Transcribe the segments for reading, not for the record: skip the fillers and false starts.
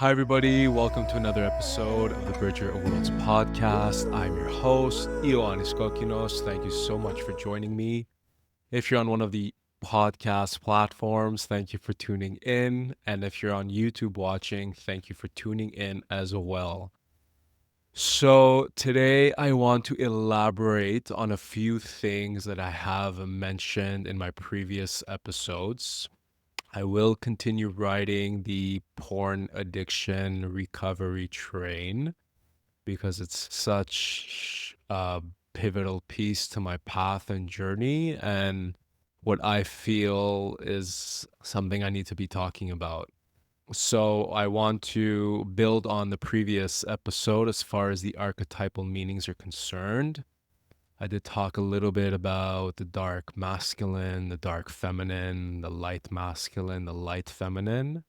Hi, everybody. Welcome to another episode of the Bridger of Worlds podcast. I'm your host, Ioannis Kokkinos. Thank you so much for joining me. If you're on one of the podcast platforms, thank you for tuning in. And if you're on YouTube watching, thank you for tuning in as well. So, today I want to elaborate on a few things that I have mentioned in my previous episodes. I will continue riding the porn addiction recovery train because it's such a pivotal piece to my path and journey, and what I feel is something I need to be talking about. So, I want to build on the previous episode as far as the archetypal meanings are concerned. I did talk a little bit about the dark masculine, the dark feminine, the light masculine, the light feminine.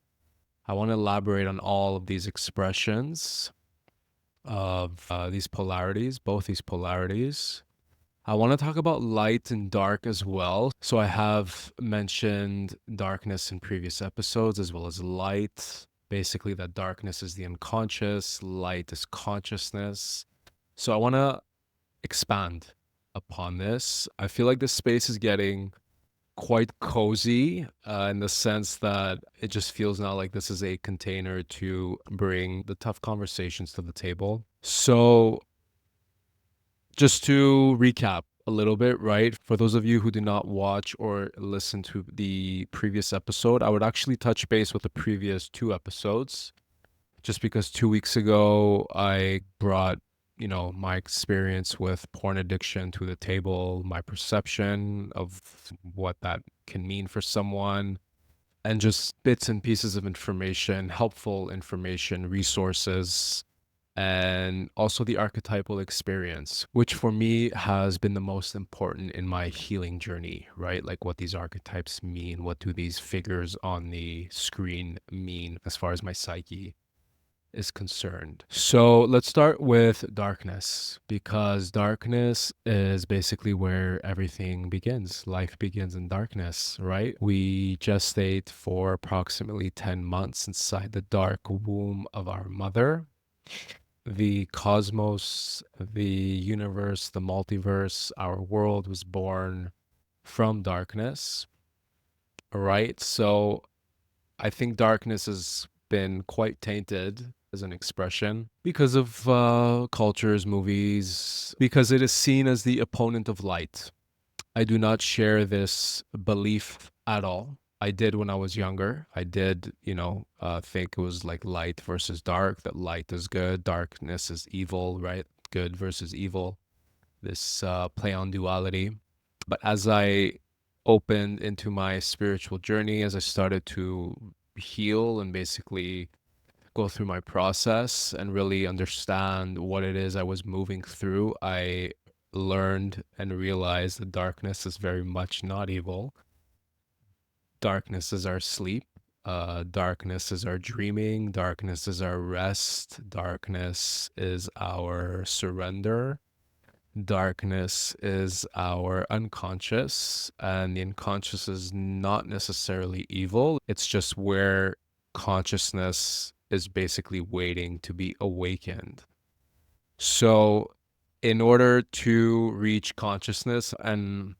I want to elaborate on all of these expressions of these polarities, both these polarities. I want to talk about light and dark as well. So I have mentioned darkness in previous episodes as well as light. Basically, that darkness is the unconscious, light is consciousness. So I want to expand upon this. I feel like this space is getting quite cozy in the sense that it just feels now like this is a container to bring the tough conversations to the table. So, just to recap a little bit, right? For those of you who did not watch or listen to the previous episode, I would actually touch base with the previous two episodes just because 2 weeks ago I brought my experience with porn addiction to the table, my perception of what that can mean for someone, and just bits and pieces of information, helpful information, resources, and also the archetypal experience, which for me has been the most important in my healing journey, right? Like what these archetypes mean, what do these figures on the screen mean as far as my psyche is concerned. So let's start with darkness, because darkness is basically where everything begins. Life begins in darkness, right? We gestate for approximately 10 months inside the dark womb of our mother. The cosmos, the universe, the multiverse, our world was born from darkness, right? So I think darkness has been quite tainted as an expression because of cultures, movies, because it is seen as the opponent of light. I do not share this belief at all. I did when I was younger. I did, think it was like light versus dark, that light is good, darkness is evil, right? Good versus evil, this play on duality. But as I opened into my spiritual journey, as I started to heal and basically go through my process and really understand what it is I was moving through, I learned and realized that darkness is very much not evil. Darkness is our sleep. Darkness is our dreaming. Darkness is our rest. Darkness is our surrender. Darkness is our unconscious, and the unconscious is not necessarily evil. It's just where consciousness is basically waiting to be awakened. So, in order to reach consciousness, and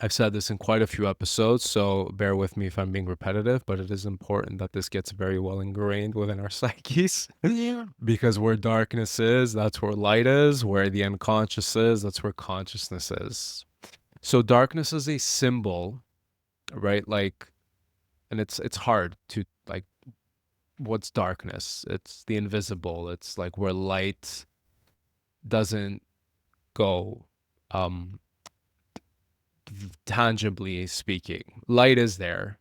I've said this in quite a few episodes, so bear with me if I'm being repetitive, but it is important that this gets very well ingrained within our psyches. Yeah. Because where darkness is, that's where light is. Where the unconscious is, that's where consciousness is. So darkness is a symbol, right? Like, and it's hard to like, what's darkness? It's the invisible. It's like where light doesn't go. Um, Tangibly speaking, light is there,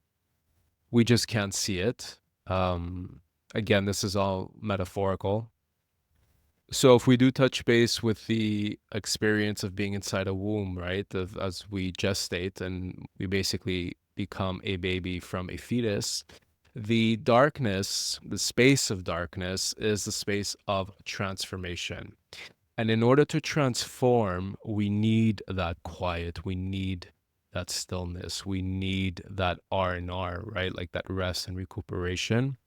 we just can't see it. Again, this is all metaphorical. So if we do touch base with the experience of being inside a womb, right, as we gestate and we basically become a baby from a fetus, the darkness, the space of darkness, is the space of transformation. And in order to transform, we need that quiet. We need that stillness. We need that R&R, right? Like that rest and recuperation.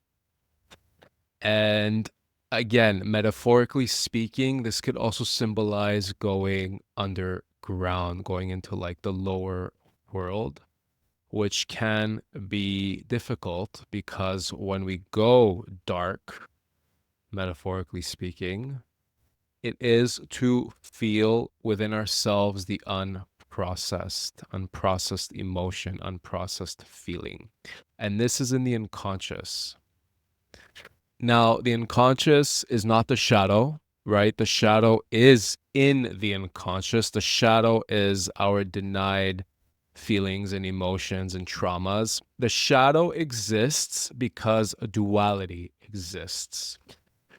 And again, metaphorically speaking, this could also symbolize going underground, going into like the lower world, which can be difficult because when we go dark, metaphorically speaking, it is to feel within ourselves the unprocessed emotion, unprocessed feeling. And this is in the unconscious. Now, the unconscious is not the shadow, right? The shadow is in the unconscious. The shadow is our denied feelings and emotions and traumas. The shadow exists because a duality exists.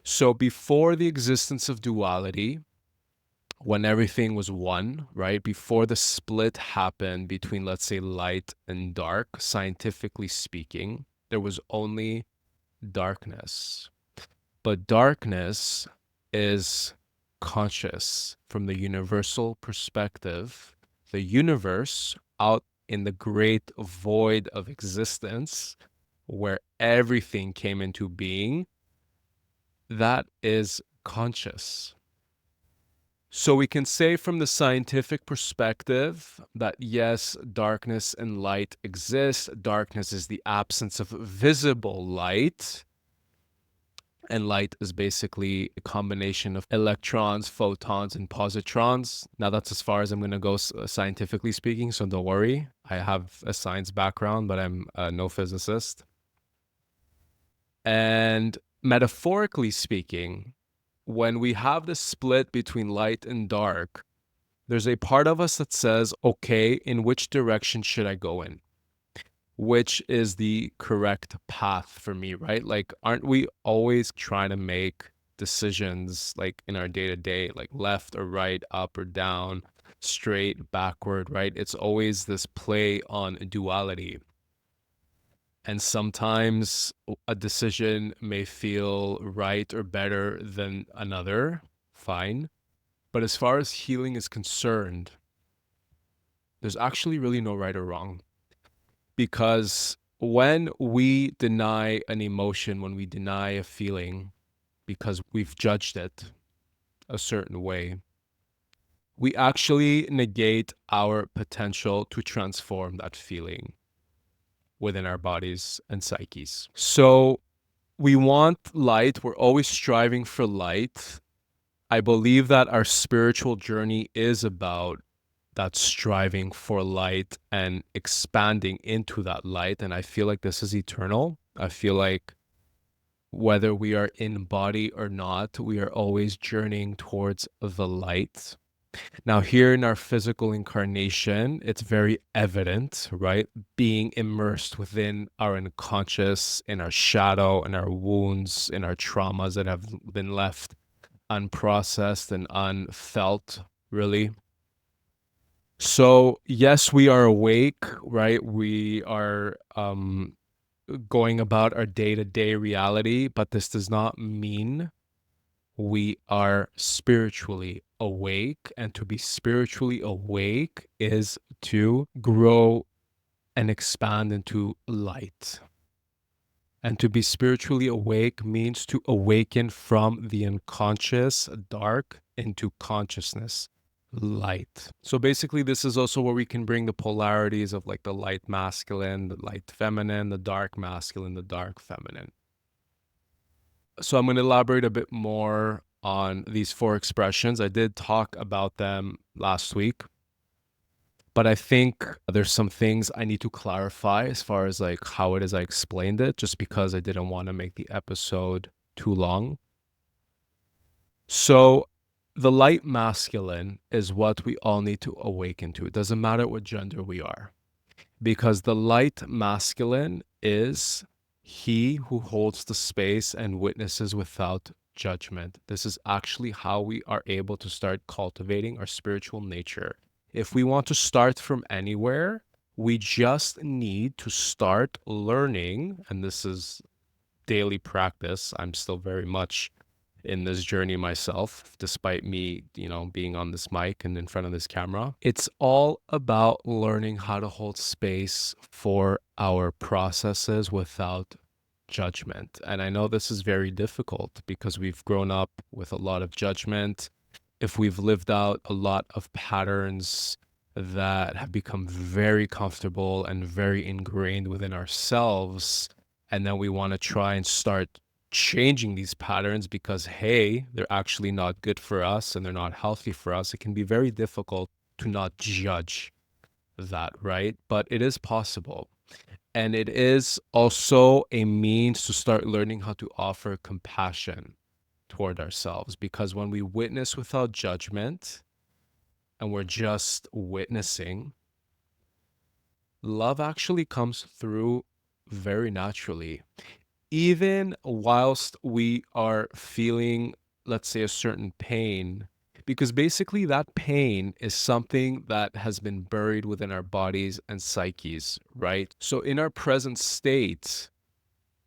So before the existence of duality, when everything was one, right? Before the split happened between, let's say, light and dark, scientifically speaking, there was only darkness. But darkness is conscious from the universal perspective. The universe out in the great void of existence, where everything came into being, that is conscious. So we can say from the scientific perspective that yes, darkness and light exist. Darkness is the absence of visible light. And light is basically a combination of electrons, photons, and positrons. Now, that's as far as I'm going to go scientifically speaking, so don't worry. I have a science background, but I'm no physicist. And metaphorically speaking, when we have the split between light and dark, there's a part of us that says, okay, in which direction should I go in? Which is the correct path for me, right? Like, aren't we always trying to make decisions like in our day to day, like left or right, up or down, straight, backward, right? It's always this play on duality. And sometimes a decision may feel right or better than another, fine. But as far as healing is concerned, there's actually really no right or wrong. Because when we deny an emotion, when we deny a feeling because we've judged it a certain way, we actually negate our potential to transform that feeling within our bodies and psyches. So we want light. We're always striving for light. I believe that our spiritual journey is about that striving for light and expanding into that light. And I feel like this is eternal. I feel like whether we are in body or not, we are always journeying towards the light. Now, here in our physical incarnation, it's very evident, right? Being immersed within our unconscious, in our shadow, in our wounds, in our traumas that have been left unprocessed and unfelt, really. So, yes, we are awake, right? We are going about our day-to-day reality, but this does not mean we are spiritually awake. And to be spiritually awake is to grow and expand into light. And to be spiritually awake means to awaken from the unconscious dark into consciousness light. So basically, this is also where we can bring the polarities of like the light masculine, the light feminine, the dark masculine, the dark feminine. So I'm going to elaborate a bit more on these four expressions. I did talk about them last week, but I think there's some things I need to clarify as far as like how it is I explained it, just because I didn't want to make the episode too long. So the light masculine is what we all need to awaken to. It doesn't matter what gender we are, because the light masculine is he who holds the space and witnesses without judgment. This is actually how we are able to start cultivating our spiritual nature. If we want to start from anywhere, we just need to start learning, and this is daily practice. I'm still very much in this journey myself, despite me, being on this mic and in front of this camera. It's all about learning how to hold space for our processes without judgment. And I know this is very difficult because we've grown up with a lot of judgment. If we've lived out a lot of patterns that have become very comfortable and very ingrained within ourselves, and then we want to try and start changing these patterns because, hey, they're actually not good for us and they're not healthy for us, it can be very difficult to not judge that, right? But it is possible. And it is also a means to start learning how to offer compassion toward ourselves. Because when we witness without judgment and we're just witnessing, love actually comes through very naturally. Even whilst we are feeling, let's say, a certain pain, because basically that pain is something that has been buried within our bodies and psyches, right? So in our present state,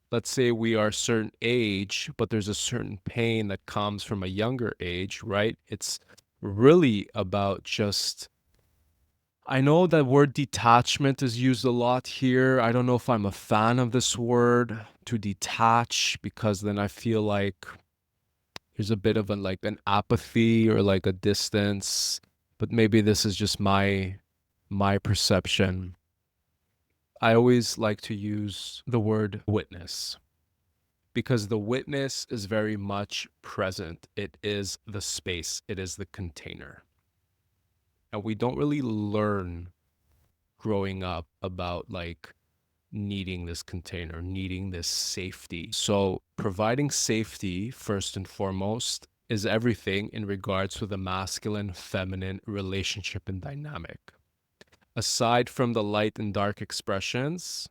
let's say we are a certain age, but there's a certain pain that comes from a younger age, right? It's really about just, I know that word detachment is used a lot here. I don't know if I'm a fan of this word, to detach, because then I feel like there's a bit of an apathy or like a distance, but maybe this is just my perception. I always like to use the word witness because the witness is very much present. It is the space, it is the container. And we don't really learn growing up about like needing this container, needing this safety. So, providing safety, first and foremost, is everything in regards to the masculine feminine relationship and dynamic. Aside from the light and dark expressions,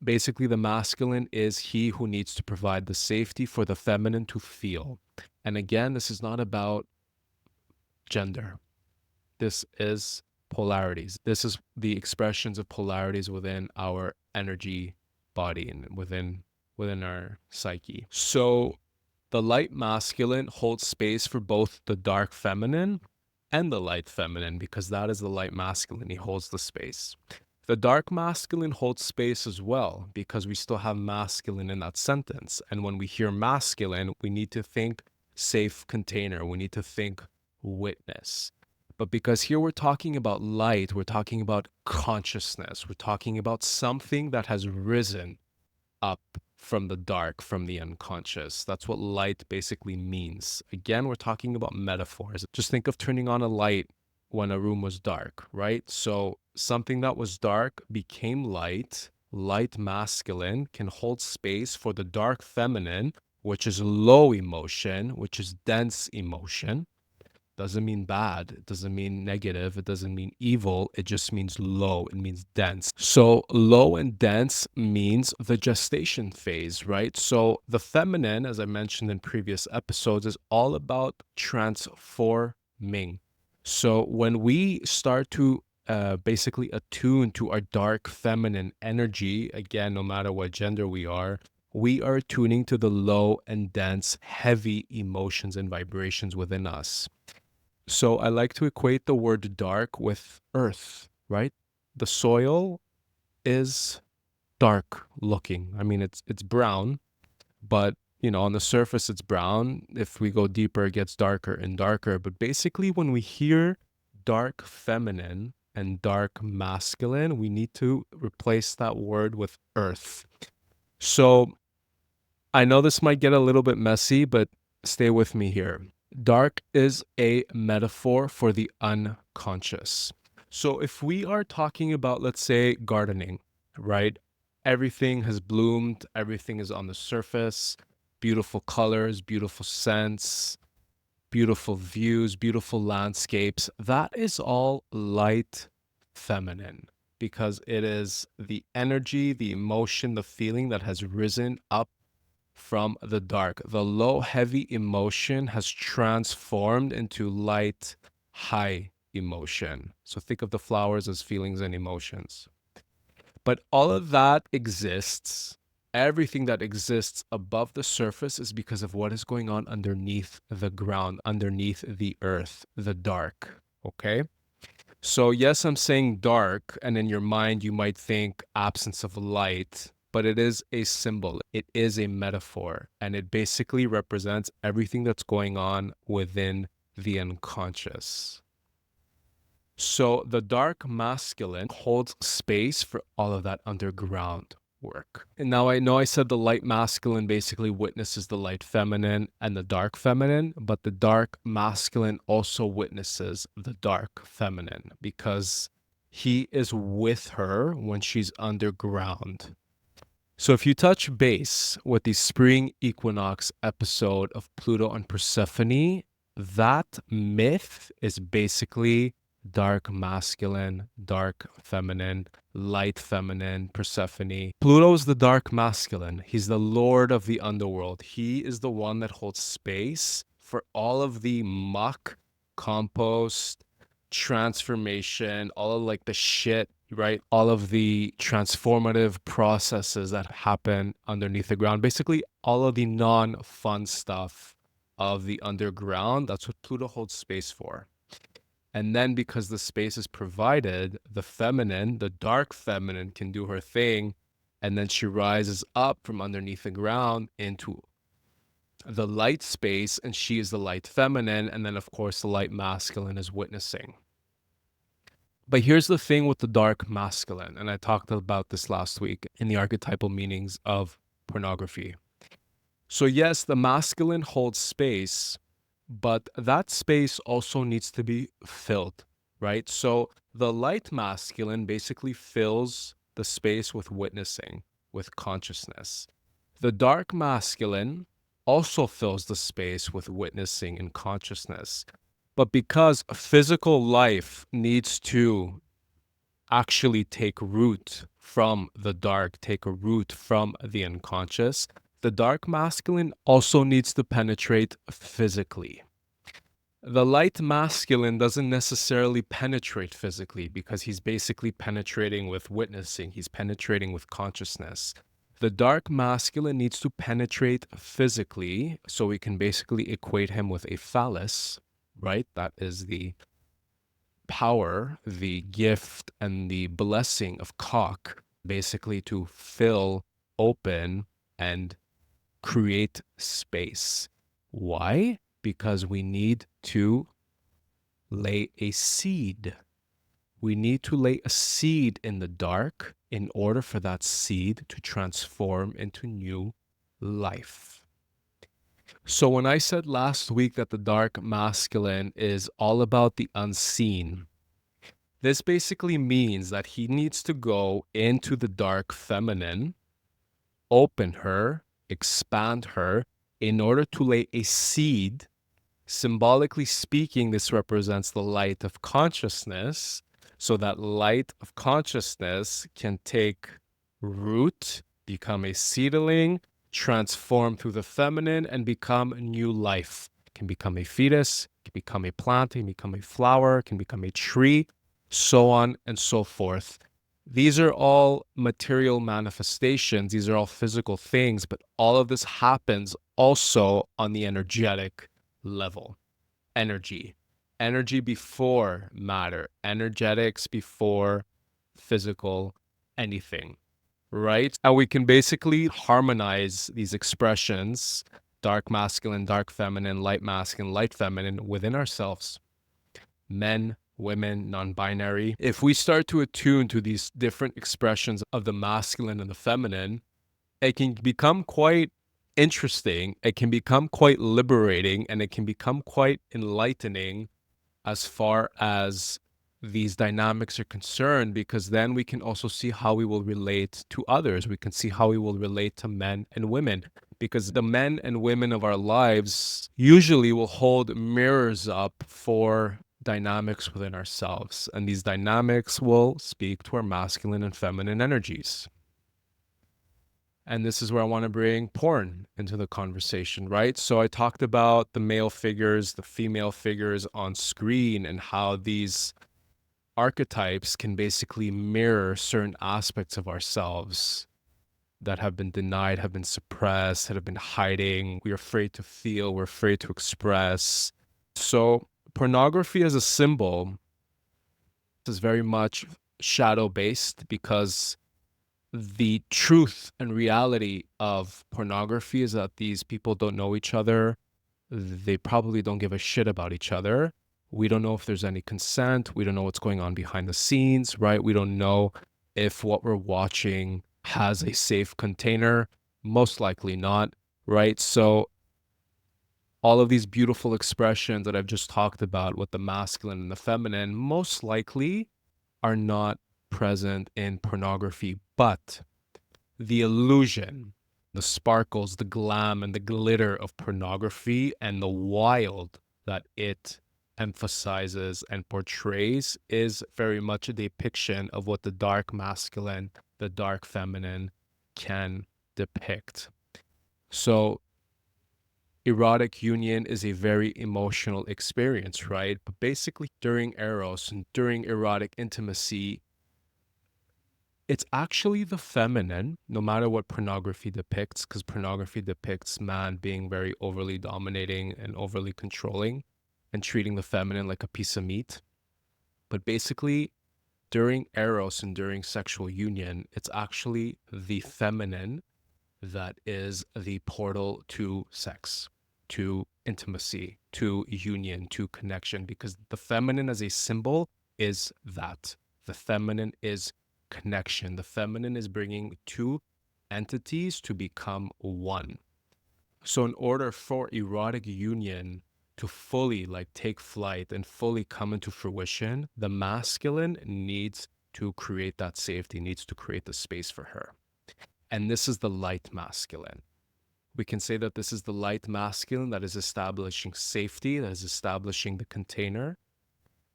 basically the masculine is he who needs to provide the safety for the feminine to feel. And again, this is not about gender. This is polarities. This is the expressions of polarities within our energy body and within our psyche. So the light masculine holds space for both the dark feminine and the light feminine because that is the light masculine. He holds the space. The dark masculine holds space as well because we still have masculine in that sentence. And when we hear masculine, we need to think safe container. We need to think witness. But because here we're talking about light, we're talking about consciousness, we're talking about something that has risen up from the dark, from the unconscious. That's what light basically means. Again, we're talking about metaphors. Just think of turning on a light when a room was dark, right? So something that was dark became light. Light masculine can hold space for the dark feminine, which is low emotion, which is dense emotion. Doesn't mean bad. It doesn't mean negative. It doesn't mean evil. It just means low. It means dense. So low and dense means the gestation phase, right? So the feminine, as I mentioned in previous episodes, is all about transforming. So when we start to basically attune to our dark feminine energy, again, no matter what gender we are tuning to the low and dense, heavy emotions and vibrations within us. So I like to equate the word dark with earth, right? The soil is dark looking. I mean, it's brown, but on the surface it's brown. If we go deeper, it gets darker and darker. But basically, when we hear dark feminine and dark masculine, we need to replace that word with earth. So I know this might get a little bit messy, but stay with me here. Dark is a metaphor for the unconscious. So if we are talking about, let's say, gardening, right? Everything has bloomed, everything is on the surface, beautiful colors, beautiful scents, beautiful views, beautiful landscapes. That is all light feminine because it is the energy, the emotion, the feeling that has risen up from the dark. The low, heavy emotion has transformed into light, high emotion. So think of the flowers as feelings and emotions. But all of that exists. Everything that exists above the surface is because of what is going on underneath the ground, underneath the earth, the dark. Okay? So, yes, I'm saying dark, and in your mind, you might think absence of light. but it is a symbol. It is a metaphor, and it basically represents everything that's going on within the unconscious. So the dark masculine holds space for all of that underground work. And now I know I said the light masculine basically witnesses the light feminine and the dark feminine, but the dark masculine also witnesses the dark feminine because he is with her when she's underground. So if you touch base with the spring equinox episode of Pluto and Persephone, that myth is basically dark masculine, dark feminine, light feminine, Persephone. Pluto is the dark masculine. He's the lord of the underworld. He is the one that holds space for all of the muck, compost, transformation, all of like the shit, right? All of the transformative processes that happen underneath the ground. Basically, all of the non-fun stuff of the underground. That's what Pluto holds space for. And then because the space is provided, the feminine, the dark feminine, can do her thing. And then she rises up from underneath the ground into the light space, and she is the light feminine. And then, of course, the light masculine is witnessing. But here's the thing with the dark masculine, and I talked about this last week in the archetypal meanings of pornography. So yes, the masculine holds space, but that space also needs to be filled, right? So the light masculine basically fills the space with witnessing, with consciousness. The dark masculine also fills the space with witnessing and consciousness. But because physical life needs to actually take root from the dark, take a root from the unconscious, the dark masculine also needs to penetrate physically. The light masculine doesn't necessarily penetrate physically because he's basically penetrating with witnessing, he's penetrating with consciousness. The dark masculine needs to penetrate physically, so we can basically equate him with a phallus, right? That is the power, the gift, and the blessing of cock, basically to fill, open, and create space. Why? Because we need to lay a seed. We need to lay a seed in the dark in order for that seed to transform into new life. So when I said last week that the dark masculine is all about the unseen, this basically means that he needs to go into the dark feminine, open her, expand her, in order to lay a seed. Symbolically speaking, this represents the light of consciousness. So that light of consciousness can take root, become a seedling, transform through the feminine, and become new life. It can become a fetus, it can become a plant, it can become a flower, it can become a tree, so on and so forth. These are all material manifestations. These are all physical things, but all of this happens also on the energetic level. Energy before matter, energetics before physical anything, right? And we can basically harmonize these expressions, dark masculine, dark feminine, light masculine, light feminine, within ourselves. Men, women, non-binary. If we start to attune to these different expressions of the masculine and the feminine, it can become quite interesting, it can become quite liberating, and it can become quite enlightening as far as these dynamics are concerned, because then we can also see how we will relate to others. We can see how we will relate to men and women, because the men and women of our lives usually will hold mirrors up for dynamics within ourselves, and these dynamics will speak to our masculine and feminine energies. And this is where I want to bring porn into the conversation, right? So I talked about the male figures, the female figures on screen, and how these archetypes can basically mirror certain aspects of ourselves that have been denied, have been suppressed, that have been hiding. We're afraid to feel, we're afraid to express. So pornography as a symbol is very much shadow-based because the truth and reality of pornography is that these people don't know each other. They probably don't give a shit about each other. We don't know if there's any consent. We don't know what's going on behind the scenes, right? We don't know if what we're watching has a safe container. Most likely not, right? So all of these beautiful expressions that I've just talked about with the masculine and the feminine most likely are not present in pornography, but the illusion, the sparkles, the glam, and the glitter of pornography and the wild that it emphasizes and portrays is very much a depiction of what the dark masculine, the dark feminine can depict. So, erotic union is a very emotional experience, right? But basically, during Eros and during erotic intimacy, it's actually the feminine, no matter what pornography depicts, because pornography depicts man being very overly dominating and overly controlling and treating the feminine like a piece of meat. But basically, during Eros and during sexual union, it's actually the feminine that is the portal to sex, to intimacy, to union, to connection, because the feminine as a symbol is that. The feminine is connection. The feminine is bringing two entities to become one. So, in order for erotic union to fully take flight and fully come into fruition, the masculine needs to create that safety, needs to create the space for her. And this is the light masculine. We can say that this is the light masculine that is establishing safety, that is establishing the container.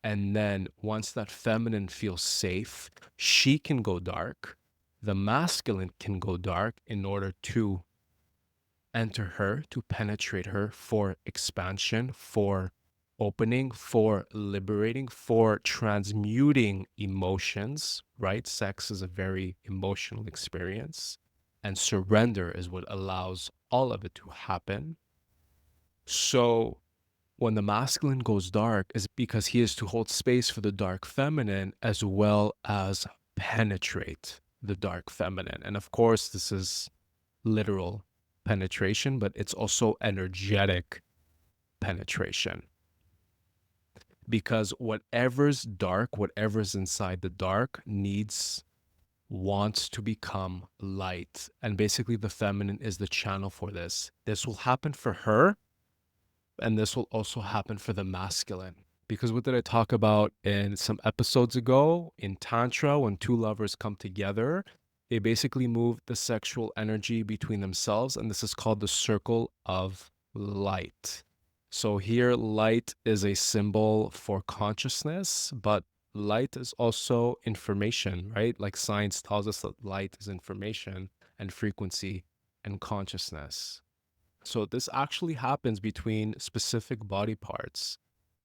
And then once that feminine feels safe, she can go dark. The masculine can go dark in order to enter her, to penetrate her for expansion, for opening, for liberating, for transmuting emotions, right? Sex is a very emotional experience, and surrender is what allows all of it to happen. So when the masculine goes dark is because he is to hold space for the dark feminine as well as penetrate the dark feminine. And of course, this is literal penetration, but it's also energetic penetration. Because whatever's dark, whatever's inside the dark wants to become light. And basically, the feminine is the channel for this. This will happen for her, and this will also happen for the masculine. Because what did I talk about in some episodes ago? In Tantra, when two lovers come together, they basically move the sexual energy between themselves, and this is called the circle of light. So here, light is a symbol for consciousness, but light is also information, right? Like science tells us that light is information and frequency and consciousness. So this actually happens between specific body parts.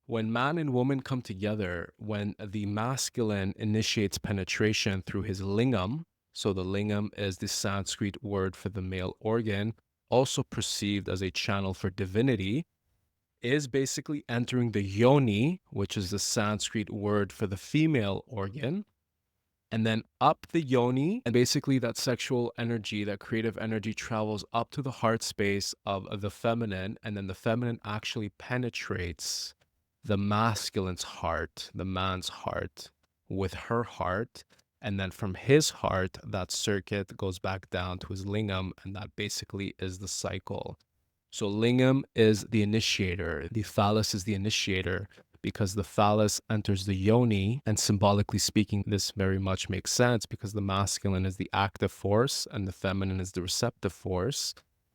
When man and woman come together, when the masculine initiates penetration through his lingam, so the lingam is the Sanskrit word for the male organ, also perceived as a channel for divinity, is basically entering the yoni, which is the Sanskrit word for the female organ, and then up the yoni, and basically that sexual energy, that creative energy travels up to the heart space of the feminine, and then the feminine actually penetrates the masculine's heart, the man's heart, with her heart. And then from his heart, that circuit goes back down to his lingam, and that basically is the cycle. So lingam is the initiator, the phallus is the initiator, because the phallus enters the yoni, and symbolically speaking, this very much makes sense because the masculine is the active force and the feminine is the receptive force.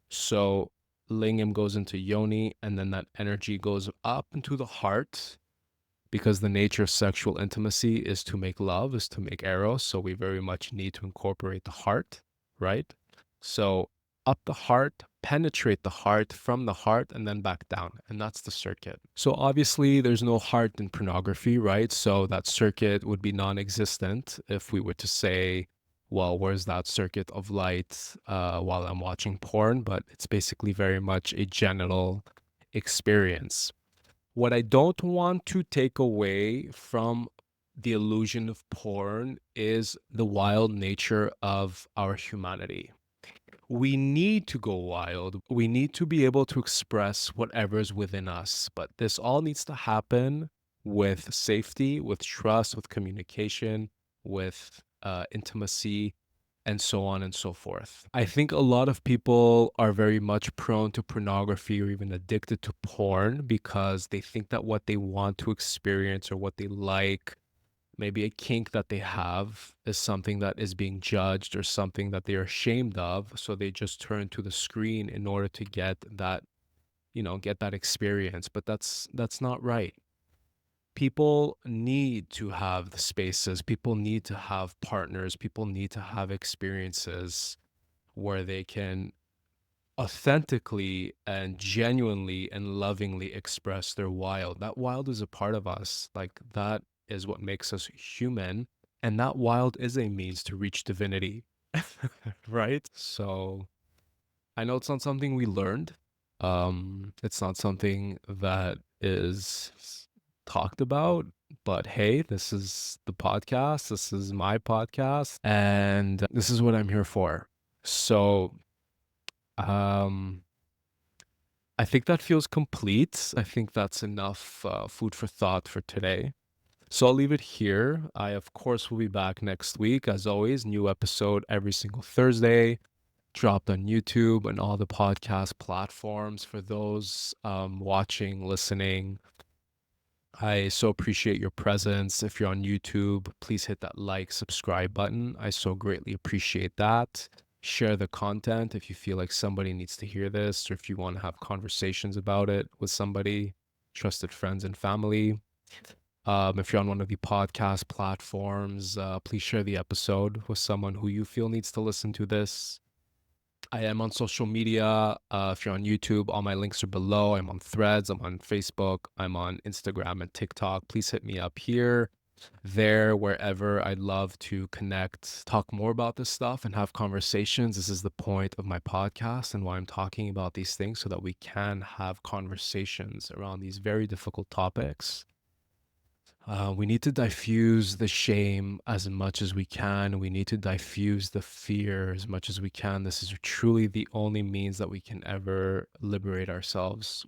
So lingam goes into yoni, and then that energy goes up into the heart, because the nature of sexual intimacy is to make love, is to make eros. So we very much need to incorporate the heart, right? So up the heart, penetrate the heart, from the heart, and then back down. And that's the circuit. So obviously, there's no heart in pornography, right? So that circuit would be non existent if we were to say, well, where's that circuit of light while I'm watching porn? But it's basically very much a genital experience. What I don't want to take away from the illusion of porn is the wild nature of our humanity. We need to go wild. We need to be able to express whatever's within us. But this all needs to happen with safety, with trust, with communication, with intimacy, and so on and so forth. I think a lot of people are very much prone to pornography or even addicted to porn because they think that what they want to experience or what they like, maybe a kink that they have, is something that is being judged or something that they're ashamed of. So they just turn to the screen in order to get that, get that experience. But that's not right. People need to have the spaces, people need to have partners, people need to have experiences where they can authentically and genuinely and lovingly express their wild. That wild is a part of us. Like that is what makes us human. And that wild is a means to reach divinity. Right? So I know it's not something we learned. It's not something that is talked about, but hey, this is the podcast. This is my podcast, and this is what I'm here for. So, um, I think that feels complete. I think that's enough food for thought for today. So I'll leave it here. I, of course, will be back next week. As always, new episode every single Thursday, dropped on YouTube and all the podcast platforms. For those watching, listening, I so appreciate your presence. If you're on YouTube, please hit that like, subscribe button. I so greatly appreciate that. Share the content if you feel like somebody needs to hear this, or if you want to have conversations about it with somebody, trusted friends and family. If you're on one of the podcast platforms, please share the episode with someone who you feel needs to listen to this. I am on social media. If you're on YouTube, all my links are below. I'm on Threads, I'm on Facebook, I'm on Instagram and TikTok. Please hit me up here, there, wherever. I'd love to connect, talk more about this stuff, and have conversations. This is the point of my podcast and why I'm talking about these things, so that we can have conversations around these very difficult topics. We need to diffuse the shame as much as we can. We need to diffuse the fear as much as we can. This is truly the only means that we can ever liberate ourselves.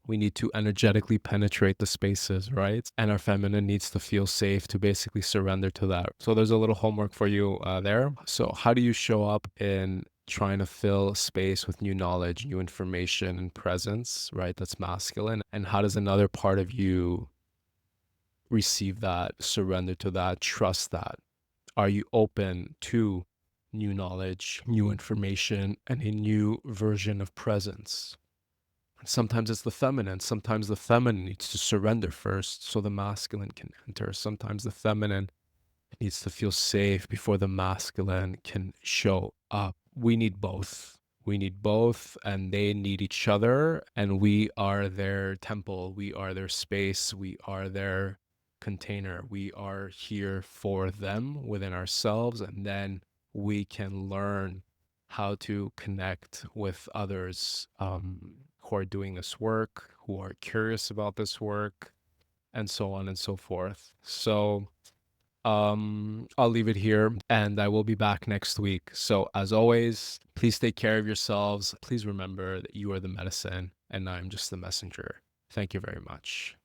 We need to energetically penetrate the spaces, right? And our feminine needs to feel safe to basically surrender to that. So there's a little homework for you there. So, how do you show up in trying to fill space with new knowledge, new information, and presence, right? That's masculine. And how does another part of you receive that, surrender to that, trust that? Are you open to new knowledge, new information, and a new version of presence? Sometimes it's the feminine. Sometimes the feminine needs to surrender first so the masculine can enter. Sometimes the feminine needs to feel safe before the masculine can show up. We need both. We need both, and they need each other. And we are their temple. We are their space. We are their container. We are here for them within ourselves. And then we can learn how to connect with others who are doing this work, who are curious about this work, and so on and so forth. So, I'll leave it here and I will be back next week. So, as always, please take care of yourselves. Please remember that you are the medicine and I'm just the messenger. Thank you very much.